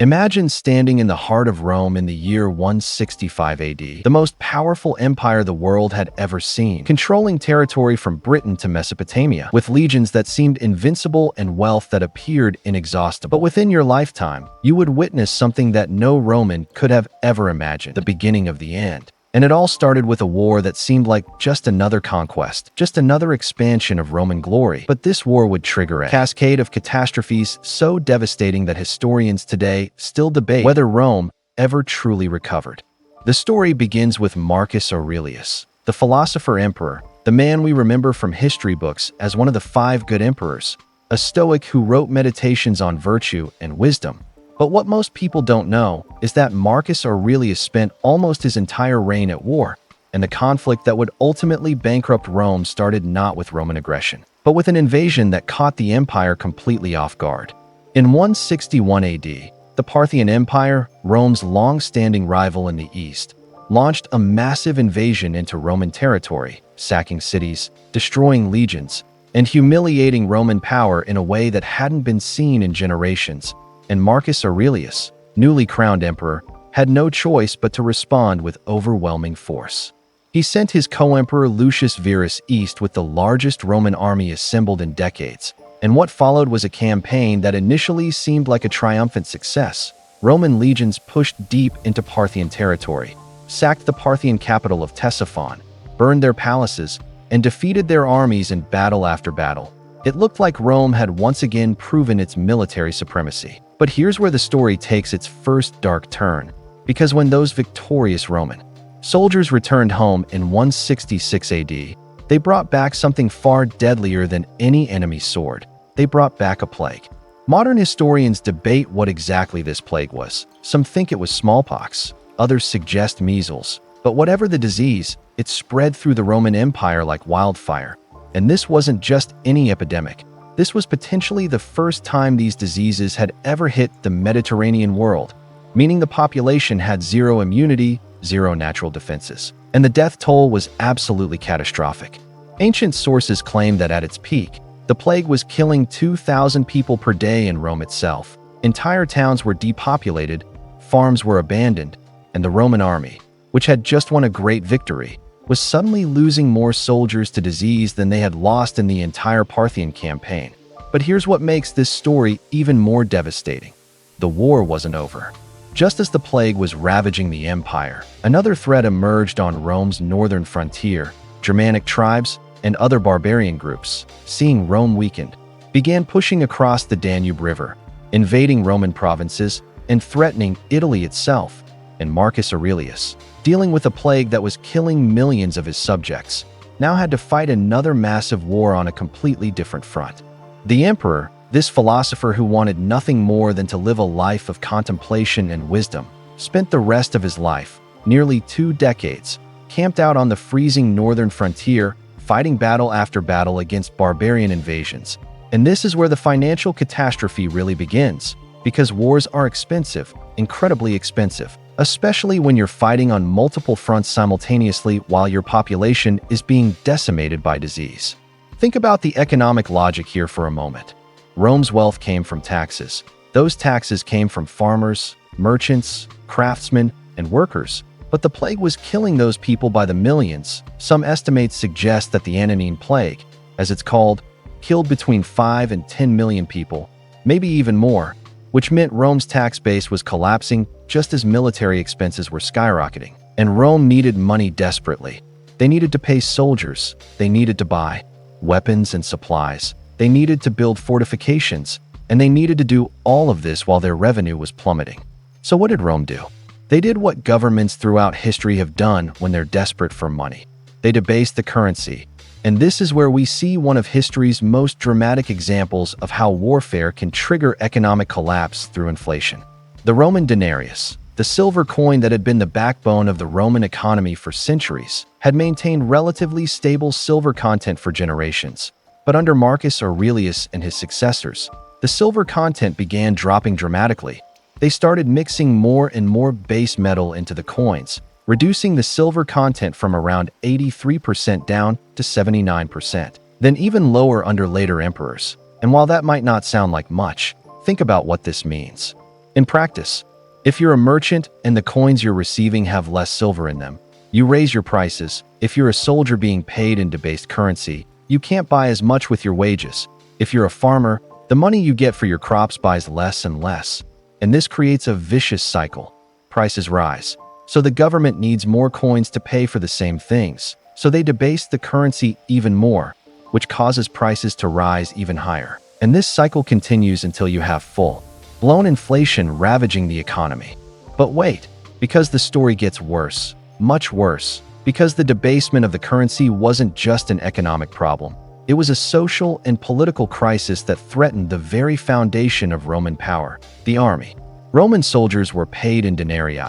Imagine standing in the heart of Rome in the year 165 AD, the most powerful empire the world had ever seen, controlling territory from Britain to Mesopotamia, with legions that seemed invincible and wealth that appeared inexhaustible. But within your lifetime, you would witness something that no Roman could have ever imagined: the beginning of the end. And it all started with a war that seemed like just another conquest, just another expansion of Roman glory. But this war would trigger a cascade of catastrophes so devastating that historians today still debate whether Rome ever truly recovered. The story begins with Marcus Aurelius, the philosopher-emperor, the man we remember from history books as one of the 5 good emperors, a Stoic who wrote meditations on virtue and wisdom. But what most people don't know is that Marcus Aurelius spent almost his entire reign at war, and the conflict that would ultimately bankrupt Rome started not with Roman aggression, but with an invasion that caught the empire completely off guard. In 161 AD, the Parthian Empire, Rome's long-standing rival in the east, launched a massive invasion into Roman territory, sacking cities, destroying legions, and humiliating Roman power in a way that hadn't been seen in generations. And Marcus Aurelius, newly crowned emperor, had no choice but to respond with overwhelming force. He sent his co-emperor Lucius Verus east with the largest Roman army assembled in decades, and what followed was a campaign that initially seemed like a triumphant success. Roman legions pushed deep into Parthian territory, sacked the Parthian capital of Ctesiphon, burned their palaces, and defeated their armies in battle after battle. It looked like Rome had once again proven its military supremacy. But here's where the story takes its first dark turn, because when those victorious Roman soldiers returned home in 166 AD, they brought back something far deadlier than any enemy's sword. They brought back a plague. Modern historians debate what exactly this plague was. Some think it was smallpox, others suggest measles. But whatever the disease, it spread through the Roman Empire like wildfire. And this wasn't just any epidemic. This was potentially the first time these diseases had ever hit the Mediterranean world, meaning the population had zero immunity, zero natural defenses, and the death toll was absolutely catastrophic. Ancient sources claim that at its peak, the plague was killing 2,000 people per day in Rome itself. Entire towns were depopulated, farms were abandoned, and the Roman army, which had just won a great victory, was suddenly losing more soldiers to disease than they had lost in the entire Parthian campaign. But here's what makes this story even more devastating. The war wasn't over. Just as the plague was ravaging the empire, another threat emerged on Rome's northern frontier. Germanic tribes and other barbarian groups, seeing Rome weakened, began pushing across the Danube River, invading Roman provinces and threatening Italy itself. And Marcus Aurelius, dealing with a plague that was killing millions of his subjects, now had to fight another massive war on a completely different front. The emperor, this philosopher who wanted nothing more than to live a life of contemplation and wisdom, spent the rest of his life, nearly 2 decades, camped out on the freezing northern frontier, fighting battle after battle against barbarian invasions. And this is where the financial catastrophe really begins, because wars are expensive, incredibly expensive, especially when you're fighting on multiple fronts simultaneously while your population is being decimated by disease. Think about the economic logic here for a moment. Rome's wealth came from taxes. Those taxes came from farmers, merchants, craftsmen, and workers. But the plague was killing those people by the millions. Some estimates suggest that the Antonine Plague, as it's called, killed between 5 and 10 million people, maybe even more, which meant Rome's tax base was collapsing just as military expenses were skyrocketing. And Rome needed money desperately. They needed to pay soldiers. They needed to buy weapons and supplies. They needed to build fortifications. And they needed to do all of this while their revenue was plummeting. So what did Rome do? They did what governments throughout history have done when they're desperate for money. They debased the currency. And this is where we see one of history's most dramatic examples of how warfare can trigger economic collapse through inflation. The Roman denarius, the silver coin that had been the backbone of the Roman economy for centuries, had maintained relatively stable silver content for generations. But under Marcus Aurelius and his successors, the silver content began dropping dramatically. They started mixing more and more base metal into the coins, reducing the silver content from around 83% down to 79%, then even lower under later emperors. And while that might not sound like much, think about what this means. In practice, if you're a merchant and the coins you're receiving have less silver in them, you raise your prices. If you're a soldier being paid in debased currency, you can't buy as much with your wages. If you're a farmer, the money you get for your crops buys less and less. And this creates a vicious cycle. Prices rise. So the government needs more coins to pay for the same things. So they debase the currency even more, which causes prices to rise even higher. And this cycle continues until you have full-blown inflation ravaging the economy. But wait, because the story gets worse, much worse, because the debasement of the currency wasn't just an economic problem. It was a social and political crisis that threatened the very foundation of Roman power, the army. Roman soldiers were paid in denarii,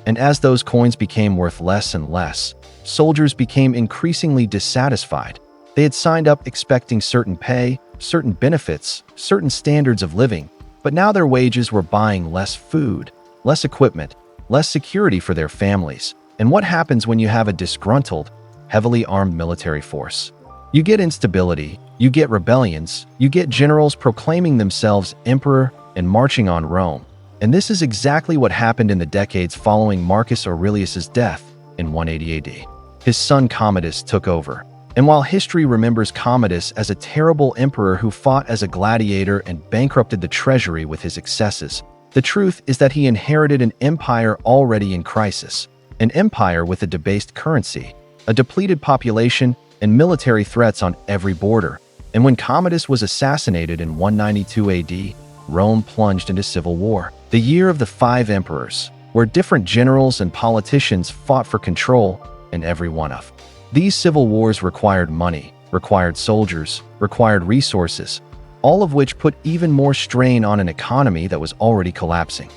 and as those coins became worth less and less, soldiers became increasingly dissatisfied. They had signed up expecting certain pay, certain benefits, certain standards of living, but now their wages were buying less food, less equipment, less security for their families. And what happens when you have a disgruntled, heavily armed military force? You get instability, you get rebellions, you get generals proclaiming themselves emperor and marching on Rome. And this is exactly what happened in the decades following Marcus Aurelius's death in 180 AD. His son Commodus took over. And while history remembers Commodus as a terrible emperor who fought as a gladiator and bankrupted the treasury with his excesses, the truth is that he inherited an empire already in crisis. An empire with a debased currency, a depleted population, and military threats on every border. And when Commodus was assassinated in 192 AD, Rome plunged into civil war. The year of the five emperors, where different generals and politicians fought for control in every one of. These civil wars required money, required soldiers, required resources, all of which put even more strain on an economy that was already collapsing.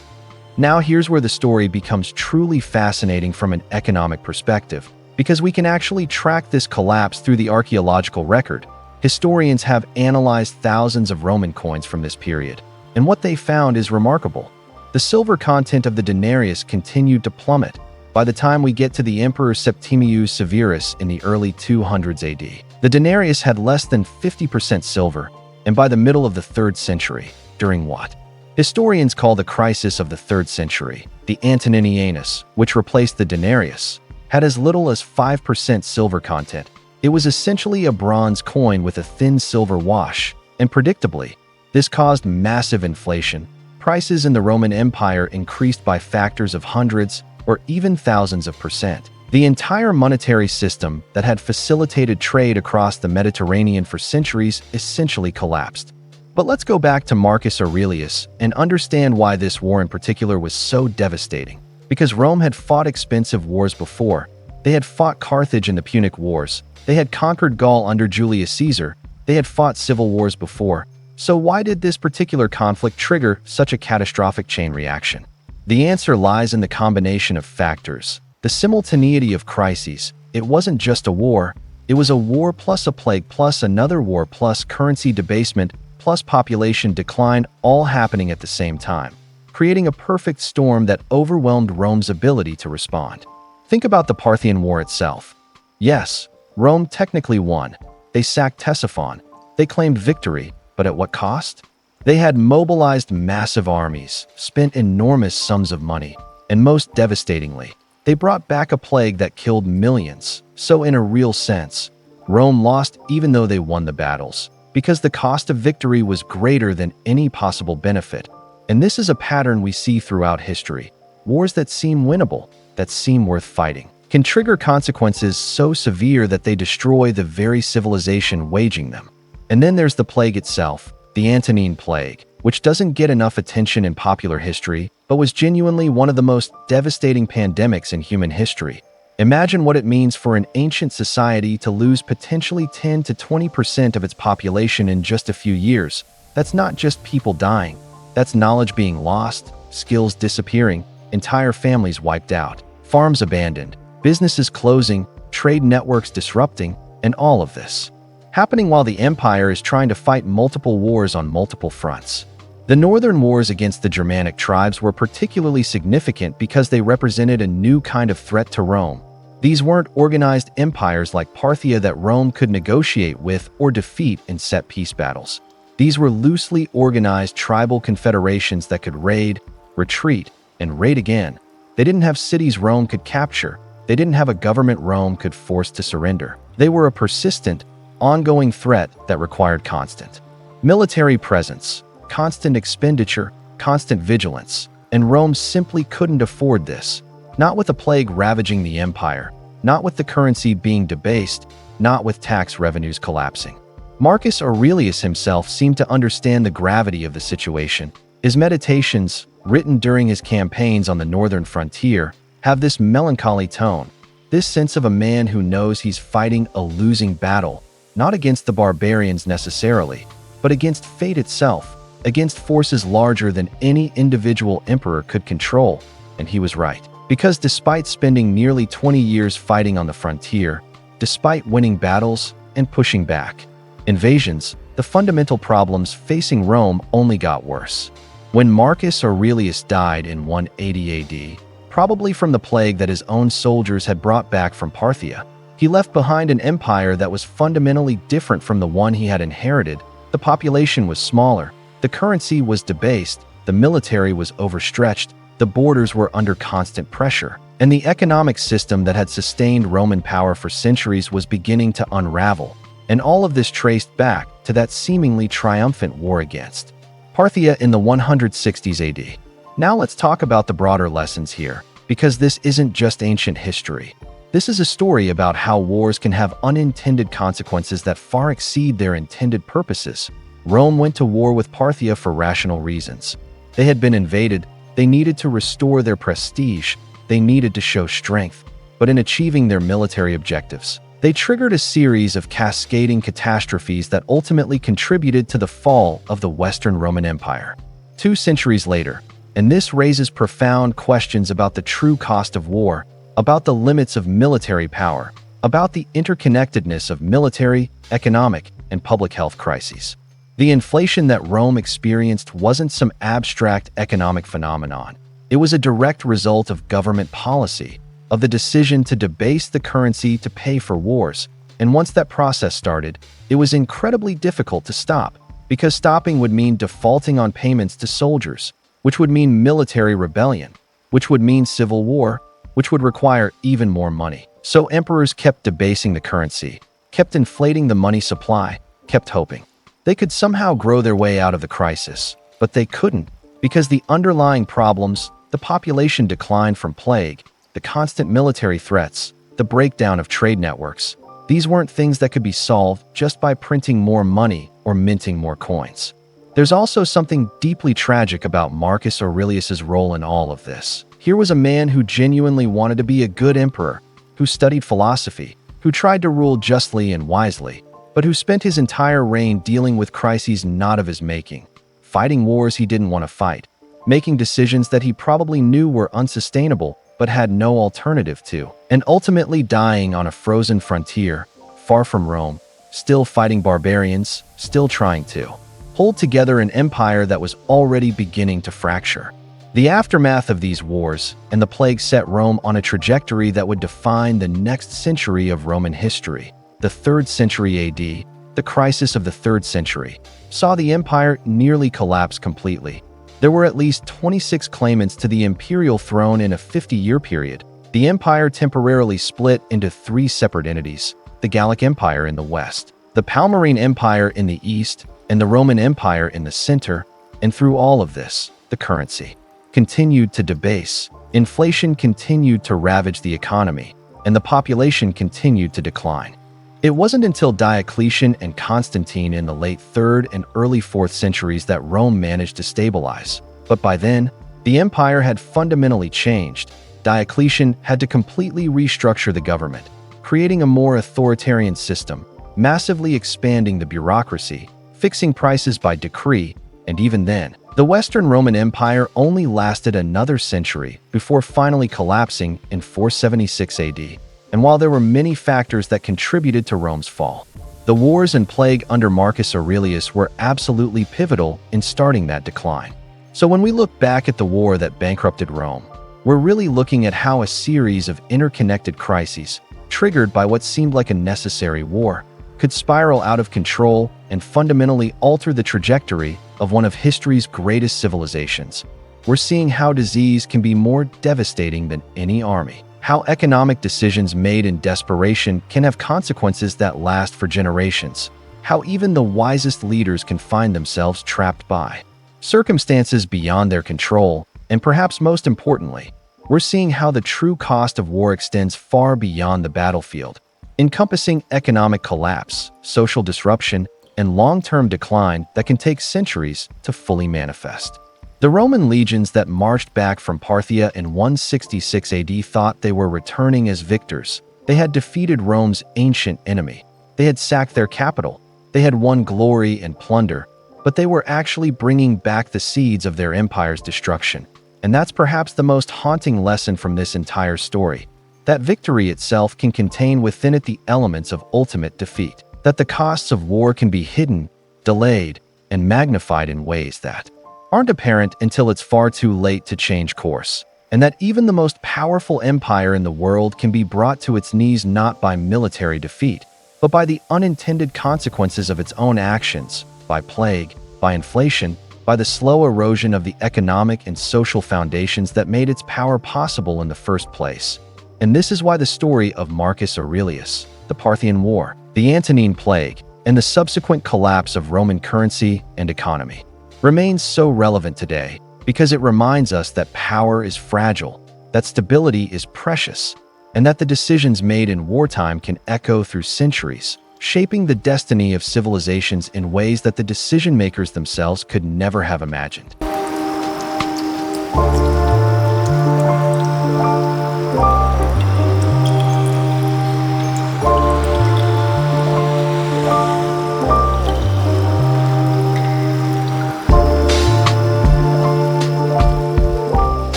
Now here's where the story becomes truly fascinating from an economic perspective, because we can actually track this collapse through the archaeological record. Historians have analyzed thousands of Roman coins from this period, and what they found is remarkable. The silver content of the denarius continued to plummet. By the time we get to the Emperor Septimius Severus in the early 200s AD, the denarius had less than 50% silver, and by the middle of the 3rd century, during what historians call the crisis of the 3rd century, the Antoninianus, which replaced the denarius, had as little as 5% silver content. It was essentially a bronze coin with a thin silver wash, and predictably, this caused massive inflation. Prices in the Roman Empire increased by factors of hundreds or even thousands of percent. The entire monetary system that had facilitated trade across the Mediterranean for centuries essentially collapsed. But let's go back to Marcus Aurelius and understand why this war in particular was so devastating. Because Rome had fought expensive wars before. They had fought Carthage in the Punic Wars. They had conquered Gaul under Julius Caesar. They had fought civil wars before. So why did this particular conflict trigger such a catastrophic chain reaction? The answer lies in the combination of factors. The simultaneity of crises. It wasn't just a war. It was a war plus a plague plus another war plus currency debasement plus population decline all happening at the same time, creating a perfect storm that overwhelmed Rome's ability to respond. Think about the Parthian War itself. Yes, Rome technically won. They sacked Ctesiphon. They claimed victory, but at what cost? They had mobilized massive armies, spent enormous sums of money, and most devastatingly, they brought back a plague that killed millions. So in a real sense, Rome lost even though they won the battles, because the cost of victory was greater than any possible benefit. And this is a pattern we see throughout history. Wars that seem winnable, that seem worth fighting, can trigger consequences so severe that they destroy the very civilization waging them. And then there's the plague itself, the Antonine Plague, which doesn't get enough attention in popular history, but was genuinely one of the most devastating pandemics in human history. Imagine what it means for an ancient society to lose potentially 10 to 20% of its population in just a few years. That's not just people dying. That's knowledge being lost, skills disappearing, entire families wiped out, farms abandoned, businesses closing, trade networks disrupting, and all of this happening while the empire is trying to fight multiple wars on multiple fronts. The northern wars against the Germanic tribes were particularly significant because they represented a new kind of threat to Rome. These weren't organized empires like Parthia that Rome could negotiate with or defeat in set peace battles. These were loosely organized tribal confederations that could raid, retreat, and raid again. They didn't have cities Rome could capture. They didn't have a government Rome could force to surrender. They were a persistent, ongoing threat that required constant military presence, constant expenditure, constant vigilance, and Rome simply couldn't afford this. Not with a plague ravaging the empire, not with the currency being debased, not with tax revenues collapsing. Marcus Aurelius himself seemed to understand the gravity of the situation. His meditations, written during his campaigns on the northern frontier, have this melancholy tone, this sense of a man who knows he's fighting a losing battle, not against the barbarians necessarily, but against fate itself, against forces larger than any individual emperor could control. And he was right. Because despite spending nearly 20 years fighting on the frontier, despite winning battles and pushing back invasions, the fundamental problems facing Rome only got worse. When Marcus Aurelius died in 180 AD, probably from the plague that his own soldiers had brought back from Parthia, he left behind an empire that was fundamentally different from the one he had inherited. The population was smaller, the currency was debased, the military was overstretched, the borders were under constant pressure, and the economic system that had sustained Roman power for centuries was beginning to unravel. And all of this traced back to that seemingly triumphant war against Parthia in the 160s AD. Now let's talk about the broader lessons here, because this isn't just ancient history. This is a story about how wars can have unintended consequences that far exceed their intended purposes. Rome went to war with Parthia for rational reasons. They had been invaded, they needed to restore their prestige, they needed to show strength. But in achieving their military objectives, they triggered a series of cascading catastrophes that ultimately contributed to the fall of the Western Roman Empire. 2 centuries later, and this raises profound questions about the true cost of war, about the limits of military power, about the interconnectedness of military, economic, and public health crises. The inflation that Rome experienced wasn't some abstract economic phenomenon. It was a direct result of government policy, of the decision to debase the currency to pay for wars. And once that process started, it was incredibly difficult to stop, because stopping would mean defaulting on payments to soldiers, which would mean military rebellion, which would mean civil war, which would require even more money. So emperors kept debasing the currency, kept inflating the money supply, kept hoping they could somehow grow their way out of the crisis. But they couldn't, because the underlying problems, the population decline from plague, the constant military threats, the breakdown of trade networks, these weren't things that could be solved just by printing more money or minting more coins. There's also something deeply tragic about Marcus Aurelius's role in all of this. Here was a man who genuinely wanted to be a good emperor, who studied philosophy, who tried to rule justly and wisely, but who spent his entire reign dealing with crises not of his making, fighting wars he didn't want to fight, making decisions that he probably knew were unsustainable but had no alternative to, and ultimately dying on a frozen frontier, far from Rome, still fighting barbarians, still trying to hold together an empire that was already beginning to fracture. The aftermath of these wars and the plague set Rome on a trajectory that would define the next century of Roman history. The 3rd century AD, the crisis of the 3rd century, saw the empire nearly collapse completely. There were at least 26 claimants to the imperial throne in a 50-year period. The empire temporarily split into 3 separate entities: the Gallic Empire in the west, the Palmyrene Empire in the east, and the Roman Empire in the center. And through all of this, the currency continued to debase, inflation continued to ravage the economy, and the population continued to decline. It wasn't until Diocletian and Constantine in the late 3rd and early 4th centuries that Rome managed to stabilize. But by then, the empire had fundamentally changed. Diocletian had to completely restructure the government, creating a more authoritarian system, massively expanding the bureaucracy, fixing prices by decree, and even then, the Western Roman Empire only lasted another century before finally collapsing in 476 AD. And while there were many factors that contributed to Rome's fall, the wars and plague under Marcus Aurelius were absolutely pivotal in starting that decline. So when we look back at the war that bankrupted Rome, we're really looking at how a series of interconnected crises, triggered by what seemed like a necessary war, could spiral out of control and fundamentally alter the trajectory of one of history's greatest civilizations. we're seeing how disease can be more devastating than any army. How economic decisions made in desperation can have consequences that last for generations. How even the wisest leaders can find themselves trapped by circumstances beyond their control. And perhaps most importantly, we're seeing how the true cost of war extends far beyond the battlefield, encompassing economic collapse, social disruption, and long-term decline that can take centuries to fully manifest. The Roman legions that marched back from Parthia in 166 AD thought they were returning as victors. They had defeated Rome's ancient enemy. They had sacked their capital. They had won glory and plunder, but they were actually bringing back the seeds of their empire's destruction. And that's perhaps the most haunting lesson from this entire story. That victory itself can contain within it the elements of ultimate defeat. That the costs of war can be hidden, delayed, and magnified in ways that aren't apparent until it's far too late to change course. And that even the most powerful empire in the world can be brought to its knees not by military defeat, but by the unintended consequences of its own actions, by plague, by inflation, by the slow erosion of the economic and social foundations that made its power possible in the first place. And this is why the story of Marcus Aurelius, the Parthian War, the Antonine Plague, and the subsequent collapse of Roman currency and economy remains so relevant today, because it reminds us that power is fragile, that stability is precious, and that the decisions made in wartime can echo through centuries, shaping the destiny of civilizations in ways that the decision-makers themselves could never have imagined.